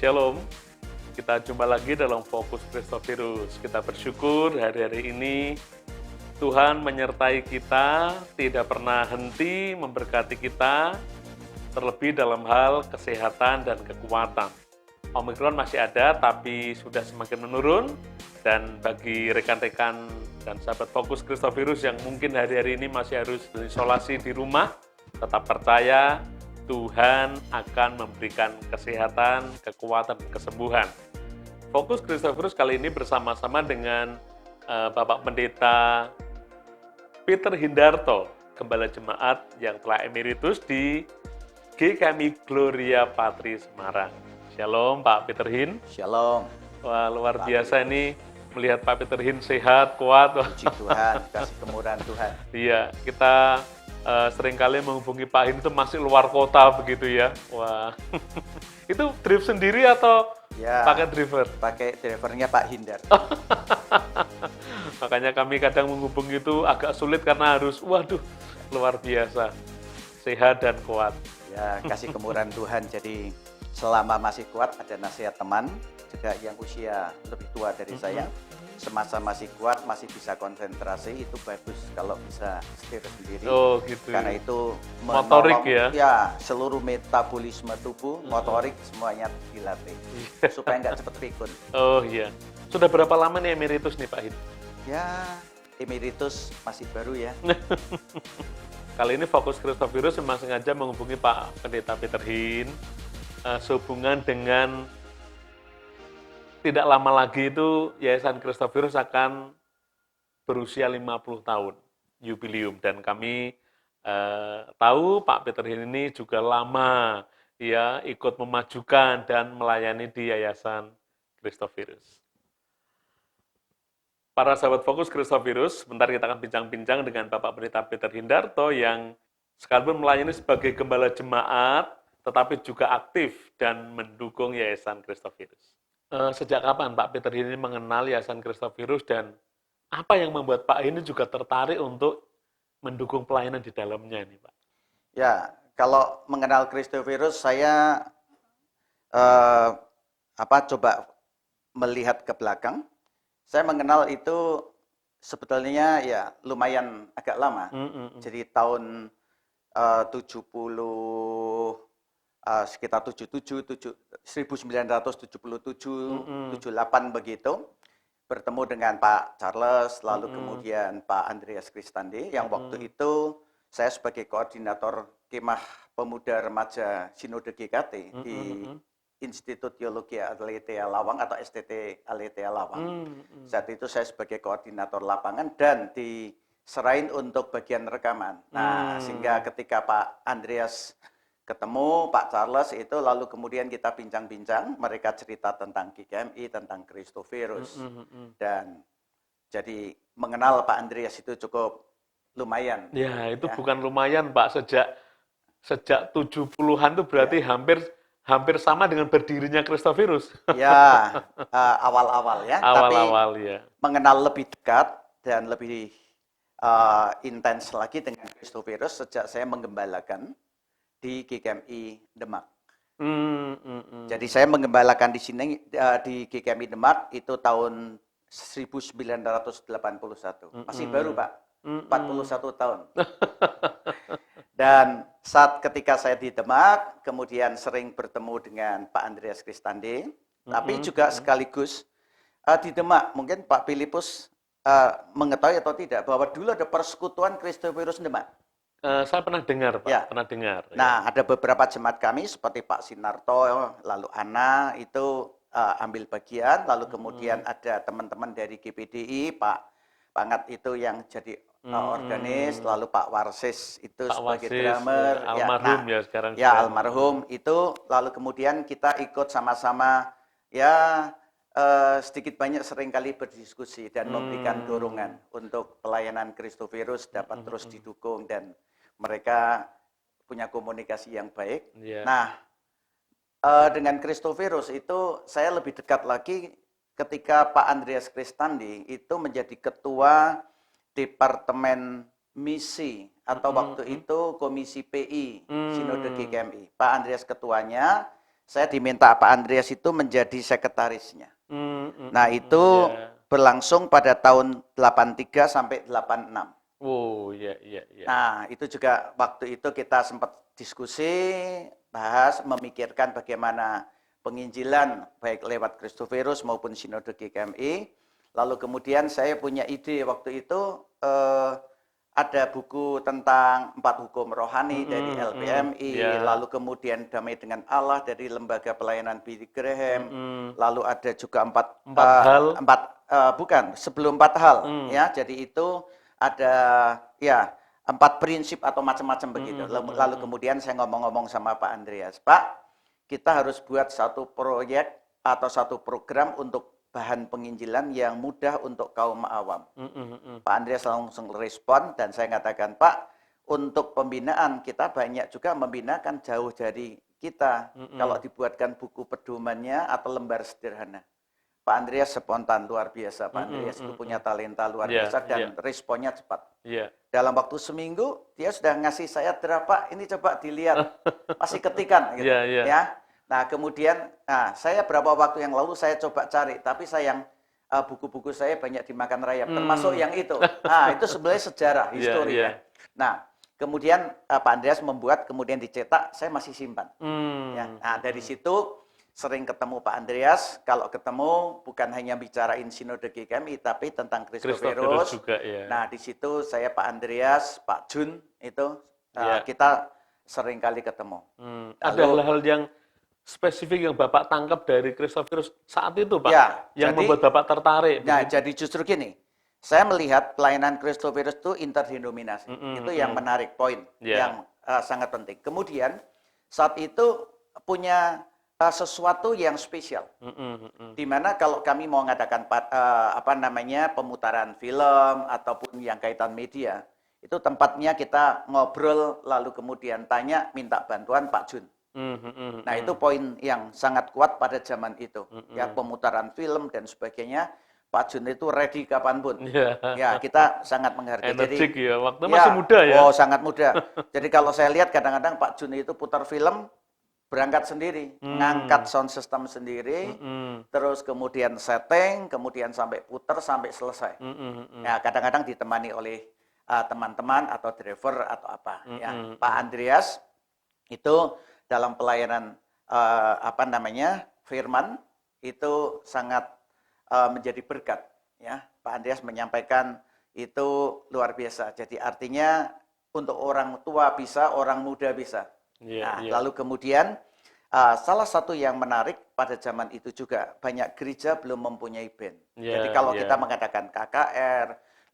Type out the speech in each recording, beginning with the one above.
Shalom, kita jumpa lagi dalam Fokus Christophirus. Kita bersyukur hari-hari ini Tuhan menyertai kita, tidak pernah henti memberkati kita, terlebih dalam hal kesehatan dan kekuatan. Omikron masih ada, tapi sudah semakin menurun, dan bagi rekan-rekan dan sahabat Fokus Christophirus yang mungkin hari-hari ini masih harus berisolasi di rumah, tetap percaya Tuhan akan memberikan kesehatan, kekuatan, kesembuhan. Fokus Christophirus kali ini bersama-sama dengan Bapak Pendeta Peter Hindarto, Gembala Jemaat yang telah emeritus di GKMI Gloria Patri Semarang. Shalom Pak Peter Hin. Shalom. Wah, luar biasa ini melihat Pak Peter Hin sehat, kuat. Puji Tuhan, kasih kemurahan Tuhan. Iya, kita seringkali menghubungi Pak Hin itu masih luar kota begitu ya. Wah, itu drive sendiri atau Ya, pakai driver? pakai drivernya Pak Hindar. Makanya kami kadang menghubungi itu agak sulit karena harus, waduh, luar biasa, sehat dan kuat. Ya, kasih kemurahan Tuhan. Jadi selama masih kuat, ada nasihat teman juga yang usia lebih tua dari saya. Semasa masih kuat, masih bisa konsentrasi, itu bagus kalau bisa setir sendiri. Oh gitu. Karena itu Motorik menolong, ya? seluruh metabolisme tubuh, motorik semuanya dilatih supaya nggak cepet pikun. Oh iya. Sudah berapa lama nih emeritus nih Pak Hin? Ya, emeritus masih baru ya. Kali ini Fokus Christophirus memang sengaja menghubungi Pak Pendeta Peter Hin sehubungan dengan tidak lama lagi itu Yayasan Christophirus akan berusia 50 tahun jubileum, dan kami tahu Pak Peter Hin ini juga lama ya ikut memajukan dan melayani di Yayasan Christophirus. Para sahabat Fokus Christophirus, sebentar kita akan bincang-bincang dengan Bapak Pendeta Peter Hindarto yang sekalipun melayani sebagai gembala jemaat, tetapi juga aktif dan mendukung Yayasan Christophirus. Sejak kapan Pak Peter ini mengenal Yayasan Christophirus dan apa yang membuat Pak ini juga tertarik untuk mendukung pelayanan di dalamnya nih Pak? Ya, kalau mengenal Christophirus saya coba melihat ke belakang. Saya mengenal itu sebetulnya ya lumayan agak lama. Jadi tahun 1977, 78 begitu, bertemu dengan Pak Charles, lalu kemudian Pak Andreas Kristandi, yang waktu itu saya sebagai koordinator Kemah Pemuda Remaja Sinode GKT di Institut Teologi Aletheia Lawang atau STT Aletheia Lawang. Saat itu saya sebagai koordinator lapangan dan diserahin untuk bagian rekaman. Nah, sehingga ketika Pak Andreas ketemu Pak Charles itu, lalu kemudian kita bincang-bincang, mereka cerita tentang GKMI, tentang Christophirus. Dan jadi mengenal Pak Andreas itu cukup lumayan. Ya, itu bukan lumayan Pak, sejak 70-an itu berarti hampir sama dengan berdirinya Christophirus. Ya, awal-awal ya. Awal-awal Tapi ya. mengenal lebih dekat dan lebih intens lagi dengan Christophirus sejak saya menggembalakan di GKMI Demak. Jadi saya menggembalakan di sini di GKMI Demak itu tahun 1981. Masih baru Pak, 41 tahun. Dan ketika saya di Demak, kemudian sering bertemu dengan Pak Andreas Kristandi, tapi juga sekaligus di Demak, mungkin Pak Filipus mengetahui atau tidak bahwa dulu ada persekutuan Christophirus Demak. Saya pernah dengar Pak, Ya. pernah dengar. Nah, ada beberapa jemaat kami seperti Pak Sinarto, lalu Ana itu ambil bagian, lalu kemudian ada teman-teman dari GPDI, Pak Pangat itu yang jadi organis, lalu Pak Warsis itu Pak sebagai Wasis, drummer, ya, almarhum ya sekarang. Ya, almarhum itu, lalu kemudian kita ikut sama-sama ya sedikit banyak seringkali berdiskusi dan memberikan dorongan untuk pelayanan Christophirus dapat terus didukung dan mereka punya komunikasi yang baik. Ya. Nah, dengan Christophirus itu saya lebih dekat lagi ketika Pak Andreas Kristandi itu menjadi ketua Departemen Misi atau waktu itu Komisi PI Sinode GKMI. Pak Andreas ketuanya, saya diminta Pak Andreas itu menjadi sekretarisnya. Nah, itu ya. berlangsung pada tahun 83 sampai 86. Oh, iya, iya, iya. Nah, itu juga waktu itu kita sempat diskusi, bahas, memikirkan bagaimana penginjilan baik lewat Kristoferus maupun Sinode GKMI. Lalu kemudian saya punya ide waktu itu, ada buku tentang 4 hukum rohani dari LPMI, ya. lalu kemudian Damai dengan Allah dari Lembaga Pelayanan Billy Graham, Mm-mm. lalu ada juga 4 hal. bukan, sebelum 4 hal, ya. Jadi itu ada ya 4 prinsip atau macam-macam begitu. Lalu kemudian saya ngomong-ngomong sama Pak Andreas, Pak, kita harus buat satu proyek atau satu program untuk bahan penginjilan yang mudah untuk kaum awam. Pak Andreas langsung respon dan saya katakan, Pak, untuk pembinaan kita banyak juga membinakan jauh dari kita. Kalau dibuatkan buku pedomannya atau lembar sederhana. Pak Andreas spontan luar biasa. Pak Andreas itu punya talenta luar biasa dan responnya cepat. Dalam waktu seminggu dia sudah ngasih saya draft, Pak, ini coba dilihat, masih ketikan gitu, ya. Nah, kemudian saya berapa waktu yang lalu saya coba cari, tapi sayang buku-buku saya banyak dimakan rayap, termasuk yang itu. Nah, itu sebenarnya sejarah, histori ya. Nah, kemudian Pak Andreas membuat, kemudian dicetak, saya masih simpan. Ya. Nah, dari situ sering ketemu Pak Andreas, kalau ketemu bukan hanya bicarain Sinode GKMI, tapi tentang Kristoferus juga, ya. Nah, di situ saya Pak Andreas, Pak Jun, itu kita sering kali ketemu. Ada hal-hal yang spesifik yang Bapak tangkap dari Kristoferus saat itu, Pak? Ya, yang membuat Bapak tertarik? Nah, jadi justru gini, saya melihat pelayanan Kristoferus itu interdenominasi. Itu yang menarik, poin yang sangat penting. Kemudian, saat itu punya sesuatu yang spesial. Di mana kalau kami mau mengadakan pemutaran film ataupun yang kaitan media, itu tempatnya kita ngobrol lalu kemudian tanya, minta bantuan Pak Jun. Nah, itu poin yang sangat kuat pada zaman itu. Ya, pemutaran film dan sebagainya, Pak Jun itu ready kapanpun. Ya, kita sangat menghargai. Energik ya, waktu masih muda ya. Oh, sangat muda. Jadi kalau saya lihat kadang-kadang Pak Jun itu putar film, berangkat sendiri, ngangkat sound system sendiri, terus kemudian setting, kemudian sampai putar sampai selesai. Ya, kadang-kadang ditemani oleh teman-teman atau driver atau apa. Ya, Pak Andreas itu dalam pelayanan firman itu sangat menjadi berkat. Ya, Pak Andreas menyampaikan itu luar biasa. Jadi artinya untuk orang tua bisa, orang muda bisa. Lalu kemudian salah satu yang menarik pada zaman itu juga banyak gereja belum mempunyai band. Jadi kalau kita mengadakan KKR,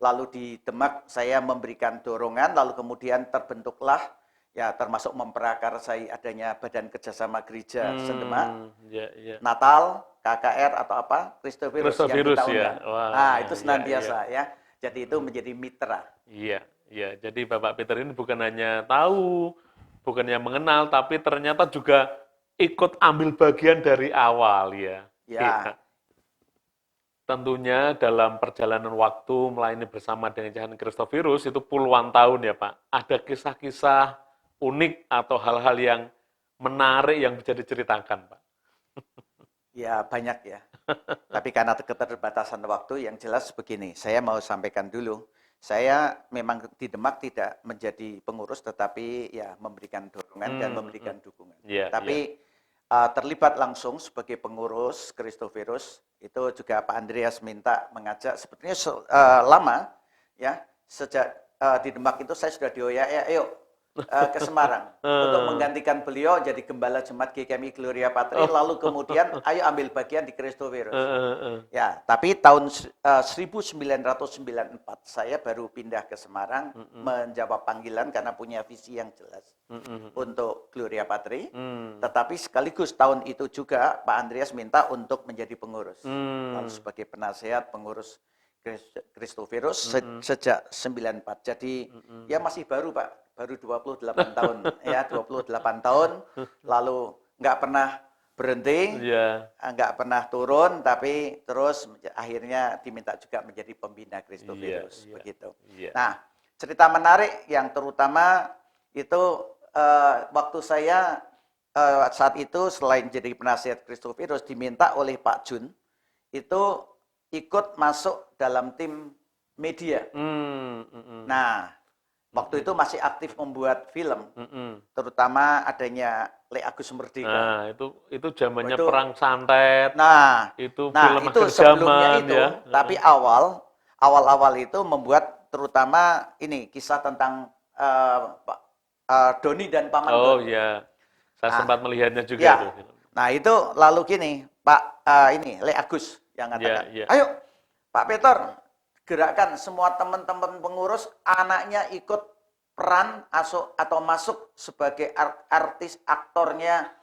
lalu di Demak saya memberikan dorongan, lalu kemudian terbentuklah ya termasuk memprakarsai adanya Badan Kerjasama Gereja Sendemak, Natal, KKR atau apa, Kristoferus yang kita undang. Nah, itu senantiasa ya. Jadi itu menjadi mitra. Iya. Jadi Bapak Peter ini bukan hanya tahu, bukannya mengenal, tapi ternyata juga ikut ambil bagian dari awal ya. Tentunya dalam perjalanan waktu melayani bersama dengan Jahan Kristoferus itu puluhan tahun ya Pak. Ada kisah-kisah unik atau hal-hal yang menarik yang bisa diceritakan Pak. Ya banyak ya. Tapi karena keterbatasan waktu yang jelas begini, saya mau sampaikan dulu. Saya memang di Demak tidak menjadi pengurus, tetapi ya memberikan dorongan dan memberikan dukungan. Tapi terlibat langsung sebagai pengurus Kristoferus itu juga Pak Andreas minta mengajak. Sebetulnya lama ya, sejak di Demak itu saya sudah dioyak, ayo ke Semarang untuk menggantikan beliau jadi gembala jemaat GKMI Gloria Patri, lalu kemudian ayo ambil bagian di Kristoferus. Ya, tapi tahun 1994 saya baru pindah ke Semarang menjawab panggilan karena punya visi yang jelas untuk Gloria Patri. Tetapi sekaligus tahun itu juga Pak Andreas minta untuk menjadi pengurus. Lalu sebagai penasehat pengurus Kristoferus sejak 94. Jadi ya masih baru Pak. Baru 28 tahun, ya 28 tahun, lalu nggak pernah berhenti, nggak pernah turun, tapi terus akhirnya diminta juga menjadi pembina Kristoferus, begitu. Nah, cerita menarik yang terutama itu waktu saya saat itu selain jadi penasihat Christophirus diminta oleh Pak Jun itu ikut masuk dalam tim media. Nah, waktu itu masih aktif membuat film, terutama adanya Le Agus Merdeka. Nah, itu zamannya perang santet. Nah, itu nah film itu akhir sebelumnya zaman itu, ya. tapi awal-awal itu membuat terutama ini kisah tentang Doni dan Paman Oh Doni. ya, saya Nah, sempat melihatnya juga ya. tuh. Nah itu lalu gini, Pak ini Le Agus yang Ya, mengatakan, ya. ayo Pak Peter, gerakkan semua teman-teman pengurus anaknya ikut peran atau masuk sebagai artis aktornya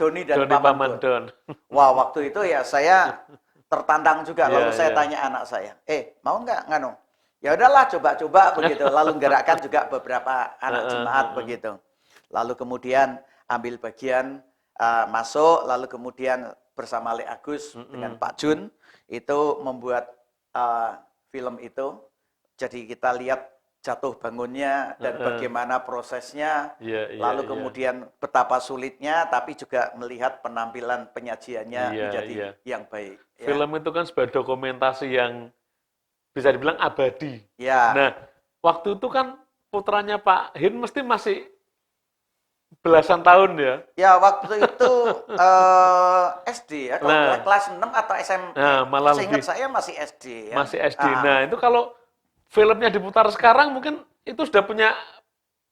Doni dan Doni Paman Don. Wah waktu itu ya saya tertantang juga, lalu saya tanya anak saya, mau nggak nganu? Ya udahlah coba-coba begitu, lalu gerakkan juga beberapa anak jemaat begitu. Lalu kemudian ambil bagian masuk, lalu kemudian bersama Le Agus dengan Pak Jun itu membuat film itu. Jadi kita lihat jatuh bangunnya dan bagaimana prosesnya, lalu kemudian betapa sulitnya, tapi juga melihat penampilan penyajiannya menjadi yang baik. Film itu kan sebuah dokumentasi yang bisa dibilang abadi. Ya. Nah, waktu itu kan putranya Pak Hin mesti masih belasan tahun ya. Ya waktu itu SD ya, kalau kelas 6 atau SMP. Nah, malah seingat saya masih SD ya. Masih SD. Nah, itu kalau filmnya diputar sekarang mungkin itu sudah punya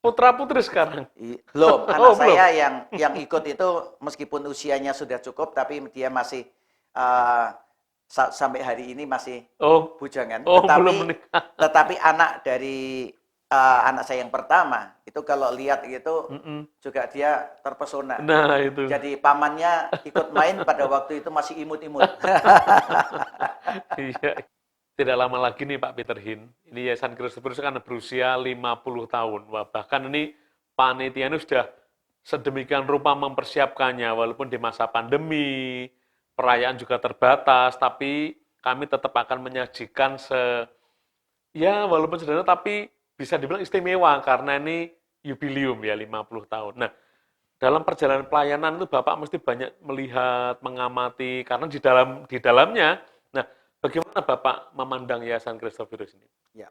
putra-putri sekarang. Belum, anak saya yang ikut itu meskipun usianya sudah cukup tapi dia masih sampai hari ini masih bujangan. Tetapi anak dari anak saya yang pertama itu kalau lihat gitu juga dia terpesona. Nah, itu. Jadi pamannya ikut main pada waktu itu masih imut-imut. Iya. Tidak lama lagi nih Pak Peter Hin, ini Yayasan Christophirus kan berusia 50 tahun. Wah, bahkan ini panitia ini sudah sedemikian rupa mempersiapkannya, walaupun di masa pandemi, perayaan juga terbatas, tapi kami tetap akan menyajikan walaupun sederhana, tapi bisa dibilang istimewa, karena ini jubileum ya, 50 tahun. Nah, dalam perjalanan pelayanan itu Bapak mesti banyak melihat, mengamati, karena di dalamnya, bagaimana Bapak memandang Yayasan Christophirus ini? Ya.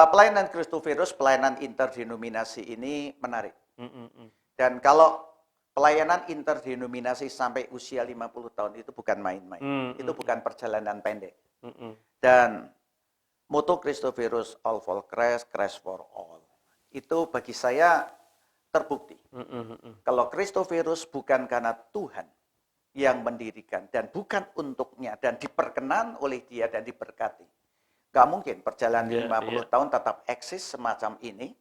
Pelayanan Christophirus, pelayanan interdenominasi ini menarik. Dan kalau pelayanan interdenominasi sampai usia 50 tahun itu bukan main-main. Itu bukan perjalanan pendek. Dan motto Christophirus, all for Christ, Christ for all. Itu bagi saya terbukti. Kalau Christophirus bukan karena Tuhan yang mendirikan dan bukan untuknya dan diperkenan oleh dia dan diberkati. Gak mungkin perjalanan 50 tahun tetap eksis semacam ini.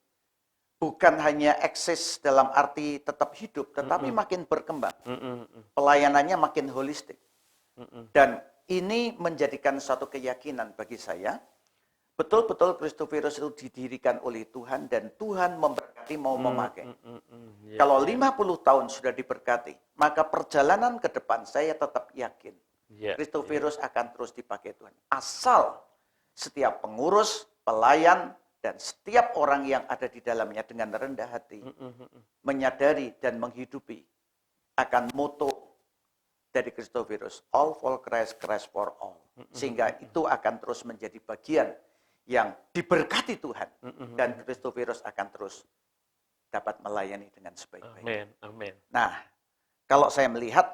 Bukan hanya eksis dalam arti tetap hidup, tetapi makin berkembang. Pelayanannya makin holistik. Dan ini menjadikan suatu keyakinan bagi saya, betul-betul Christophirus itu didirikan oleh Tuhan dan Tuhan memberkati mau memakai. Kalau 50 tahun sudah diberkati, maka perjalanan ke depan saya tetap yakin Christophirus akan terus dipakai Tuhan. Asal setiap pengurus, pelayan, dan setiap orang yang ada di dalamnya dengan rendah hati menyadari dan menghidupi akan motto dari Christophirus, all for Christ, Christ for all. Sehingga itu akan terus menjadi bagian yang diberkati Tuhan dan Christophirus akan terus dapat melayani dengan sebaik-baiknya. Amin. Nah, kalau saya melihat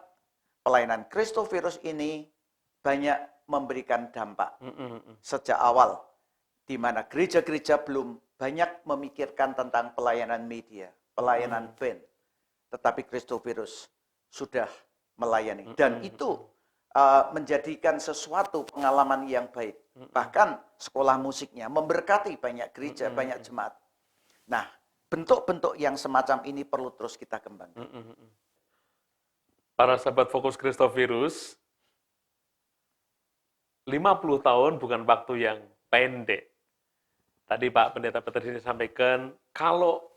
pelayanan Christophirus ini banyak memberikan dampak sejak awal, di mana gereja-gereja belum banyak memikirkan tentang pelayanan media, pelayanan band, tetapi Christophirus sudah melayani dan itu menjadikan sesuatu pengalaman yang baik. Bahkan sekolah musiknya memberkati banyak gereja, banyak jemaat. Nah, bentuk-bentuk yang semacam ini perlu terus kita kembangkan. Para sahabat Fokus Christophirus, 50 tahun bukan waktu yang pendek. Tadi Pak Pendeta Peter ini sampaikan, kalau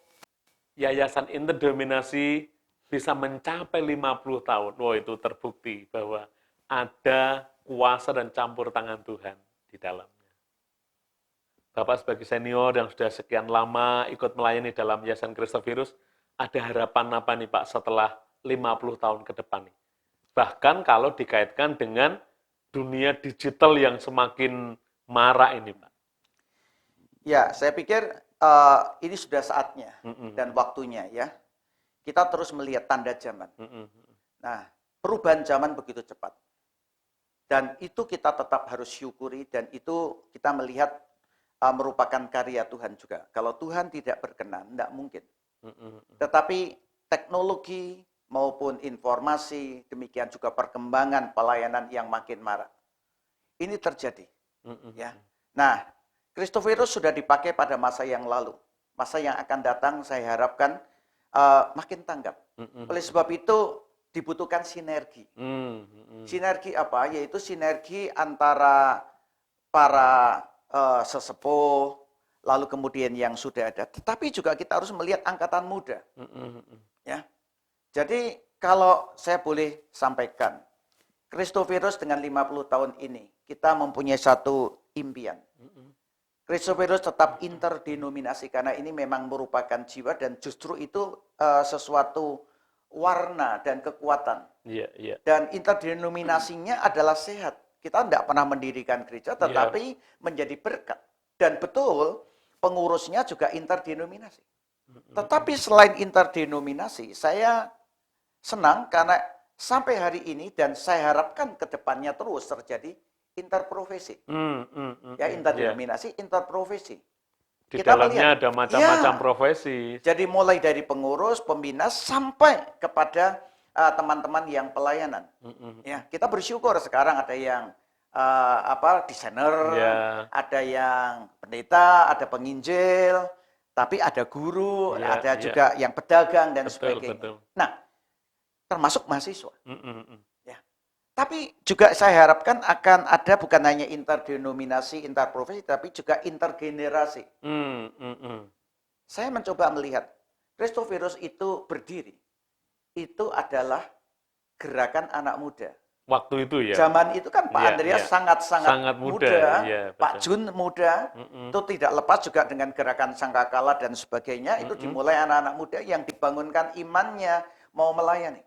Yayasan Interdenominasi bisa mencapai 50 tahun, itu terbukti bahwa ada kuasa dan campur tangan Tuhan di dalamnya. Bapak sebagai senior yang sudah sekian lama ikut melayani dalam Yayasan Christophirus, ada harapan apa nih Pak setelah 50 tahun ke depan nih? Bahkan kalau dikaitkan dengan dunia digital yang semakin marak ini Pak. Ya, saya pikir ini sudah saatnya Mm-mm. dan waktunya ya. Kita terus melihat tanda zaman. Mm-mm. Nah, perubahan zaman begitu cepat. Dan itu kita tetap harus syukuri dan itu kita melihat merupakan karya Tuhan juga. Kalau Tuhan tidak berkenan, tidak mungkin. Mm-mm. Tetapi teknologi maupun informasi, demikian juga perkembangan pelayanan yang makin marak. Ini terjadi. Mm-mm. Ya. Nah, Christophorus sudah dipakai pada masa yang lalu. Masa yang akan datang saya harapkan makin tanggap. Mm-mm. Oleh sebab itu dibutuhkan sinergi. Mm-mm. Sinergi apa? Yaitu sinergi antara para sesepuh, lalu kemudian yang sudah ada. Tetapi juga kita harus melihat angkatan muda. Mm-mm. Ya. Jadi kalau saya boleh sampaikan, Christophorus dengan 50 tahun ini, kita mempunyai satu impian. Christophorus tetap interdenominasi karena ini memang merupakan jiwa dan justru itu sesuatu warna dan kekuatan. Iya, iya. Dan interdenominasinya adalah sehat. Kita tidak pernah mendirikan gereja, tetapi menjadi berkat. Dan betul, pengurusnya juga interdenominasi. Tetapi selain interdenominasi, saya senang karena sampai hari ini dan saya harapkan ke depannya terus terjadi interprofesi. Ya, interdenominasi, interprofesi. Di Kita dalamnya melihat, ada macam-macam ya, profesi. jadi mulai dari pengurus, pembina, sampai kepada teman-teman yang pelayanan. Ya, kita bersyukur sekarang ada yang desainer, Ya. ada yang pendeta, ada penginjil, tapi ada guru, Ya, ada ya. juga yang pedagang dan Betul, sebagainya. betul. Nah, termasuk mahasiswa. Mm-mm. Ya. Tapi juga saya harapkan akan ada bukan hanya interdenominasi, interprofesi, tapi juga intergenerasi. Mm-mm. Saya mencoba melihat Christophorus itu berdiri. Itu adalah gerakan anak muda. Waktu itu ya. Zaman itu kan Pak Ya, Andreas ya. sangat-sangat Sangat muda, ya, Pak betul. Jun muda, itu tidak lepas juga dengan gerakan Sangkakala dan sebagainya, itu dimulai anak-anak muda yang dibangunkan imannya mau melayani.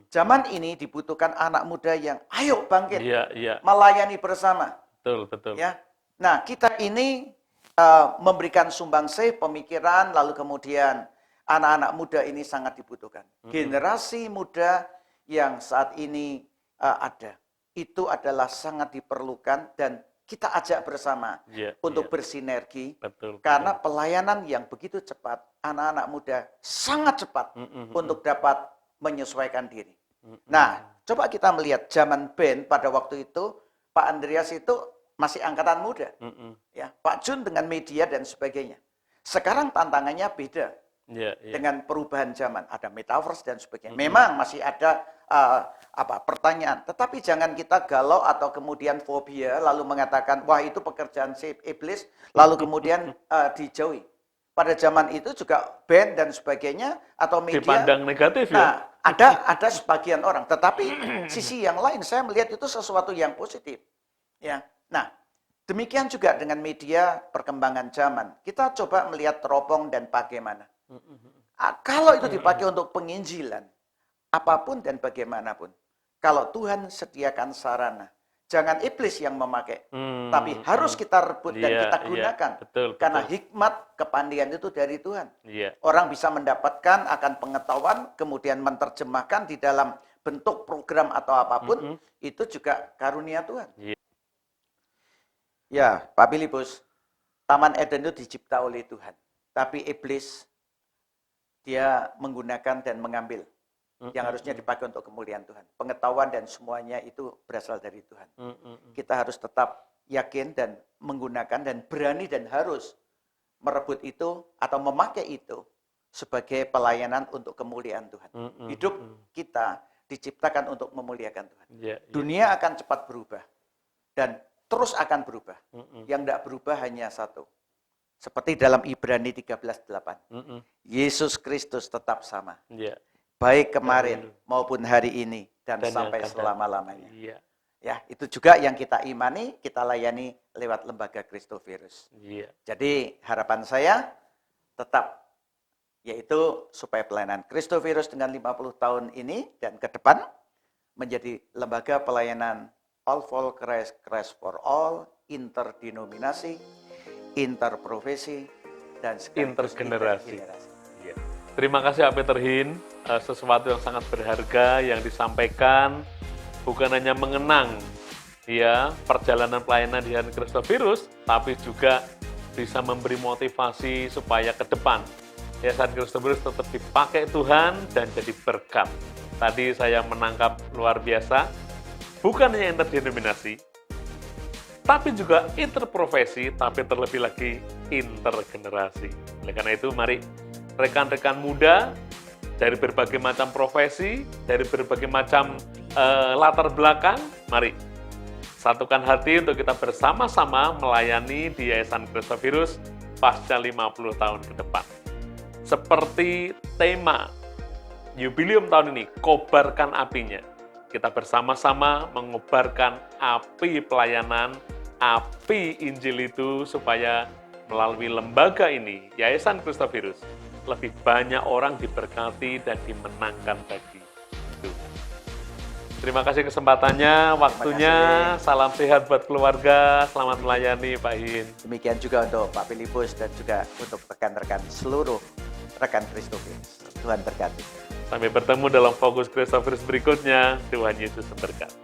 Zaman ini dibutuhkan anak muda yang ayo bangkit, Iya, iya. melayani bersama. Betul, betul. Ya. Nah, kita ini memberikan sumbangsih pemikiran, lalu kemudian anak-anak muda ini sangat dibutuhkan. Generasi muda yang saat ini ada, itu adalah sangat diperlukan dan kita ajak bersama untuk bersinergi. Betul, karena pelayanan yang begitu cepat, anak-anak muda sangat cepat untuk dapat menyesuaikan diri. Nah, coba kita melihat zaman band pada waktu itu, Pak Andreas itu masih angkatan muda. Ya, Pak Jun dengan media dan sebagainya. Sekarang tantangannya beda. Dengan perubahan zaman, ada metaverse dan sebagainya. Memang masih ada pertanyaan, tetapi jangan kita galau atau kemudian fobia lalu mengatakan wah itu pekerjaan iblis lalu kemudian dijauhi. Pada zaman itu juga band dan sebagainya atau media dipandang negatif ya. Nah, ada sebagian orang, tetapi sisi yang lain saya melihat itu sesuatu yang positif. Ya. Nah, demikian juga dengan media perkembangan zaman. Kita coba melihat teropong dan bagaimana. Kalau itu dipakai untuk penginjilan, apapun dan bagaimanapun, kalau Tuhan sediakan sarana, jangan iblis yang memakai, tapi harus kita rebut dan kita gunakan. Betul, karena betul. hikmat, kepandaian itu dari Tuhan. Iya. Orang bisa mendapatkan akan pengetahuan, kemudian menerjemahkan di dalam bentuk program atau apapun, itu juga karunia Tuhan. Iya. Ya, Pak Filipus, Taman Eden itu dicipta oleh Tuhan. Tapi iblis, dia menggunakan dan mengambil yang harusnya dipakai untuk kemuliaan Tuhan. Pengetahuan dan semuanya itu berasal dari Tuhan. Kita harus tetap yakin dan menggunakan dan berani dan harus merebut itu atau memakai itu sebagai pelayanan untuk kemuliaan Tuhan. Hidup kita diciptakan untuk memuliakan Tuhan. Dunia akan cepat berubah dan terus akan berubah. Yang tidak berubah hanya satu. Seperti dalam Ibrani 13:8. Yesus Kristus tetap sama. Baik kemarin maupun hari ini dan sampai selama-lamanya. Ya, itu juga yang kita imani, kita layani lewat lembaga Christophorus. Jadi harapan saya tetap yaitu supaya pelayanan Christophirus dengan 50 tahun ini dan ke depan menjadi lembaga pelayanan all for Christ, Christ for all, interdenominasi, interprofesi, dan Intergenerasi. Iya. Terima kasih Pak Peter Hin, sesuatu yang sangat berharga yang disampaikan, bukan hanya mengenang ya perjalanan pelayanan di Yayasan Christophirus, tapi juga bisa memberi motivasi supaya ke depan Yayasan Christophirus tetap dipakai Tuhan dan jadi berkat. Tadi saya menangkap luar biasa, bukan hanya interdenominasi, tapi juga interprofesi, tapi terlebih lagi intergenerasi. Oleh karena itu, mari rekan-rekan muda dari berbagai macam profesi, dari berbagai macam latar belakang, mari satukan hati untuk kita bersama-sama melayani di Yayasan Christophirus pasca 50 tahun ke depan. Seperti tema Jubileum tahun ini, kobarkan apinya. Kita bersama-sama mengobarkan api pelayanan, api Injil itu supaya melalui lembaga ini, Yayasan Christophirus, lebih banyak orang diberkati dan dimenangkan bagi Tuhan. Terima kasih kesempatannya, waktunya. Salam sehat buat keluarga, selamat melayani Pak Hin. Demikian juga untuk Pak Filipus dan juga untuk rekan-rekan seluruh rekan Christophirus. Tuhan berkati. Sampai bertemu dalam Fokus Christophirus berikutnya. Tuhan Yesus memberkati.